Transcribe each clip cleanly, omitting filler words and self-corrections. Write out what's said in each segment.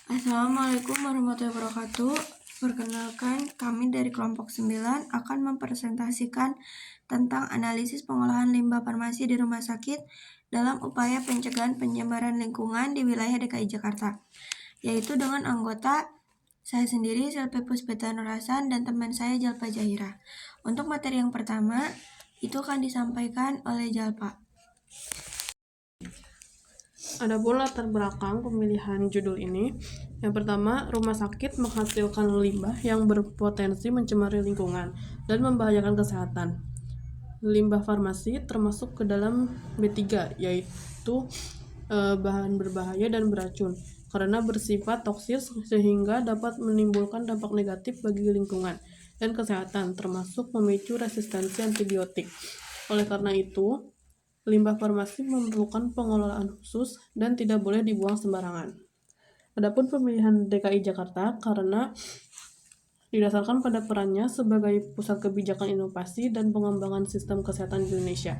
Assalamualaikum warahmatullahi wabarakatuh. Perkenalkan, kami dari kelompok 9 akan mempresentasikan tentang analisis pengolahan limbah farmasi di rumah sakit dalam upaya pencegahan pencemaran lingkungan di wilayah DKI Jakarta, yaitu dengan anggota saya sendiri, Silvi Puspita Nurasan, dan teman saya Jalpa Jahira. Untuk materi yang pertama, itu akan disampaikan oleh Jalpa. Adapun latar belakang pemilihan judul ini, yang pertama, rumah sakit menghasilkan limbah yang berpotensi mencemari lingkungan dan membahayakan kesehatan. Limbah farmasi termasuk ke dalam B3, yaitu bahan berbahaya dan beracun karena bersifat toksis sehingga dapat menimbulkan dampak negatif bagi lingkungan dan kesehatan, termasuk memicu resistensi antibiotik. Oleh karena itu, limbah farmasi memerlukan pengelolaan khusus dan tidak boleh dibuang sembarangan. Adapun pemilihan DKI Jakarta karena didasarkan pada perannya sebagai pusat kebijakan inovasi dan pengembangan sistem kesehatan di Indonesia.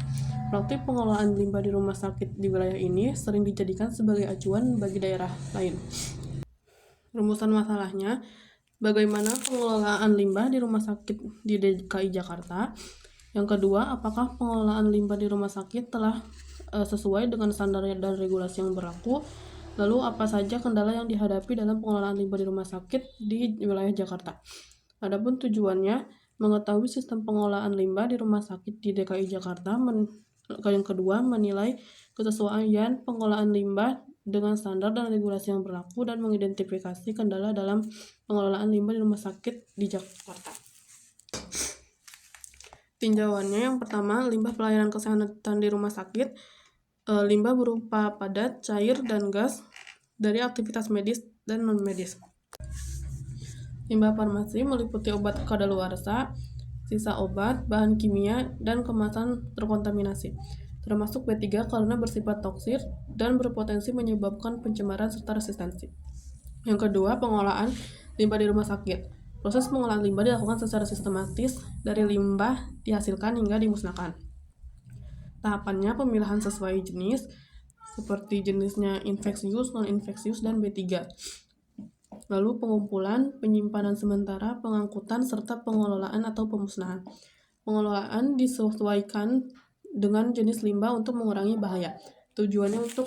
Praktik pengelolaan limbah di rumah sakit di wilayah ini sering dijadikan sebagai acuan bagi daerah lain. Rumusan masalahnya, bagaimana pengelolaan limbah di rumah sakit di DKI Jakarta? Yang kedua, apakah pengelolaan limbah di rumah sakit telah sesuai dengan standar dan regulasi yang berlaku? Lalu apa saja kendala yang dihadapi dalam pengelolaan limbah di rumah sakit di wilayah Jakarta? Adapun tujuannya, mengetahui sistem pengelolaan limbah di rumah sakit di DKI Jakarta. Yang kedua, menilai kesesuaian pengelolaan limbah dengan standar dan regulasi yang berlaku dan mengidentifikasi kendala dalam pengelolaan limbah di rumah sakit di Jakarta. Tinjauannya, yang pertama, limbah pelayanan kesehatan di rumah sakit. Limbah berupa padat, cair, dan gas dari aktivitas medis dan non-medis. Limbah farmasi meliputi obat kadaluarsa, sisa obat, bahan kimia, dan kemasan terkontaminasi, termasuk B3 karena bersifat toksik dan berpotensi menyebabkan pencemaran serta resistensi. Yang kedua, pengolahan limbah di rumah sakit. Proses pengolahan limbah dilakukan secara sistematis dari limbah dihasilkan hingga dimusnahkan. Tahapannya pemilahan sesuai jenis, seperti jenisnya infeksius, non-infeksius, dan B3. Lalu pengumpulan, penyimpanan sementara, pengangkutan, serta pengelolaan atau pemusnahan. Pengelolaan disesuaikan dengan jenis limbah untuk mengurangi bahaya. Tujuannya untuk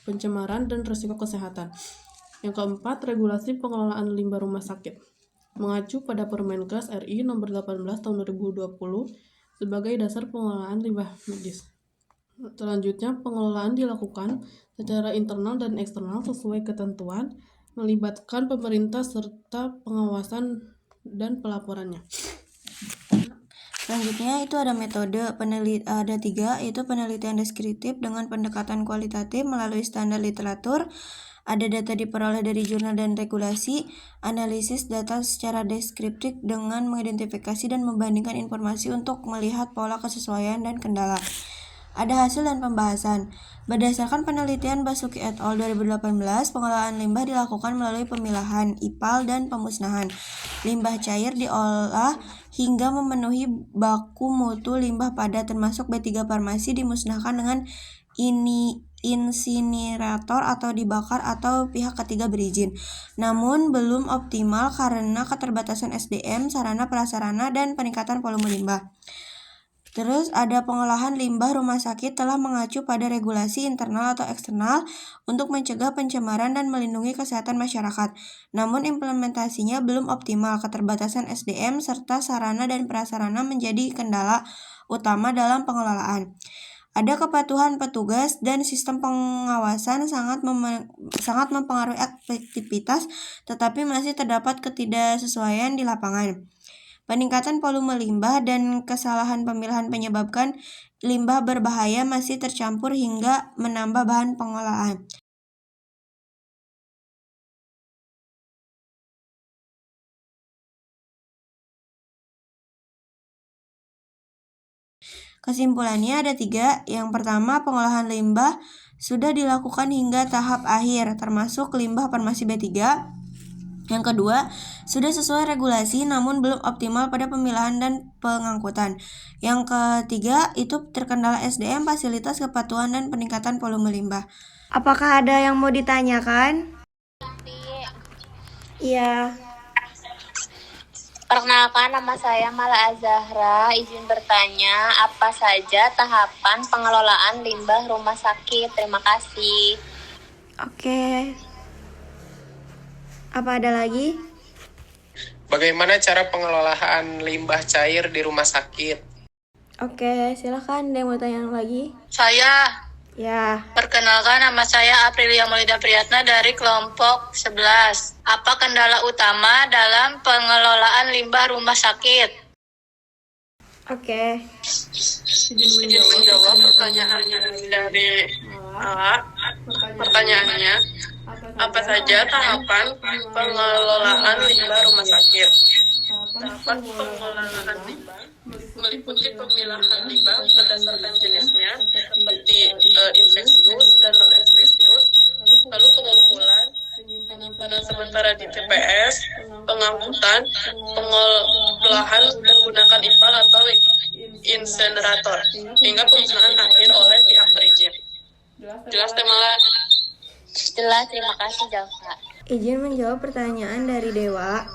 pencemaran dan risiko kesehatan. Yang keempat, regulasi pengelolaan limbah rumah sakit. Mengacu pada Permenkes RI nomor 18 tahun 2020 sebagai dasar pengelolaan limbah medis. Selanjutnya, pengelolaan dilakukan secara internal dan eksternal sesuai ketentuan, melibatkan pemerintah serta pengawasan dan pelaporannya. Selanjutnya itu ada metode ada 3, yaitu penelitian deskriptif dengan pendekatan kualitatif melalui standar literatur. Ada data diperoleh dari jurnal dan regulasi, analisis data secara deskriptif dengan mengidentifikasi dan membandingkan informasi untuk melihat pola kesesuaian dan kendala. Ada hasil dan pembahasan. Berdasarkan penelitian Basuki et al. 2018, pengelolaan limbah dilakukan melalui pemilahan, IPAL, dan pemusnahan. Limbah cair diolah hingga memenuhi baku mutu limbah padat termasuk B3 farmasi dimusnahkan dengan insinerator atau dibakar atau pihak ketiga berizin. Namun belum optimal karena keterbatasan SDM, sarana prasarana, dan peningkatan volume limbah. Terus ada pengolahan limbah rumah sakit telah mengacu pada regulasi internal atau eksternal untuk mencegah pencemaran dan melindungi kesehatan masyarakat. Namun implementasinya belum optimal, keterbatasan SDM serta sarana dan prasarana menjadi kendala utama dalam pengelolaan. Ada kepatuhan petugas dan sistem pengawasan sangat mempengaruhi aktivitas, tetapi masih terdapat ketidaksesuaian di lapangan. Peningkatan volume limbah dan kesalahan pemilahan menyebabkan limbah berbahaya masih tercampur hingga menambah bahan pengolahan. Kesimpulannya ada 3. Yang pertama, pengolahan limbah sudah dilakukan hingga tahap akhir, termasuk limbah farmasi B3. Yang kedua, sudah sesuai regulasi namun belum optimal pada pemilahan dan pengangkutan. Yang ketiga, itu terkendala SDM, fasilitas, kepatuhan, dan peningkatan volume limbah. Apakah ada yang mau ditanyakan? Iya. Perkenalkan, nama saya Mala Azahra. Izin bertanya, apa saja tahapan pengelolaan limbah rumah sakit? Terima kasih. Oke. Apa ada lagi? Bagaimana cara pengelolaan limbah cair di rumah sakit? Oke, silakan. Ada yang mau tanya lagi? Saya, Ya. perkenalkan, nama saya Aprilia Maulida Priyatna dari kelompok 11. Apa kendala utama dalam pengelolaan limbah rumah sakit? Oke. Izin menjawab pertanyaannya dari pertanyaannya, apa saja tahapan pengelolaan limbah rumah sakit? Tahapan pengelolaan limbah meliputi pemilahan limbah berdasarkan jenisnya, seperti infeksius dan non-infeksius, lalu pengumpulan, penyimpanan sementara di TPS, pengangkutan, pengolahan menggunakan IPAL atau insenerator, hingga pemusnahan akhir oleh pihak berizin. Jelas, Temala? Jelas, terima kasih, Jalsa. Izin menjawab pertanyaan dari Dewa.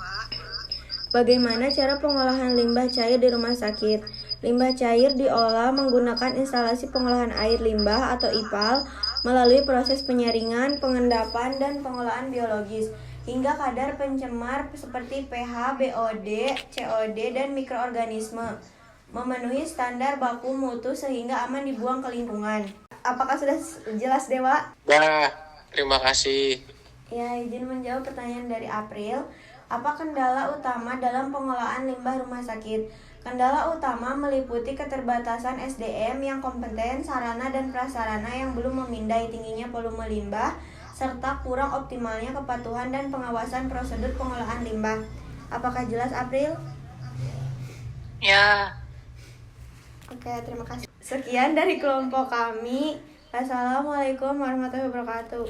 Bagaimana cara pengolahan limbah cair di rumah sakit? Limbah cair diolah menggunakan instalasi pengolahan air limbah atau IPAL melalui proses penyaringan, pengendapan, dan pengolahan biologis hingga kadar pencemar seperti pH, BOD, COD, dan mikroorganisme memenuhi standar baku mutu sehingga aman dibuang ke lingkungan. Apakah sudah jelas, Dewa? Ya, terima kasih. Ya, izin menjawab pertanyaan dari April. Apa kendala utama dalam pengolahan limbah rumah sakit? Kendala utama meliputi keterbatasan SDM yang kompeten, sarana dan prasarana yang belum memindai, tingginya volume limbah, serta kurang optimalnya kepatuhan dan pengawasan prosedur pengolahan limbah. Apakah jelas, April? Ya. Oke, terima kasih. Sekian dari kelompok kami. Wassalamualaikum warahmatullahi wabarakatuh.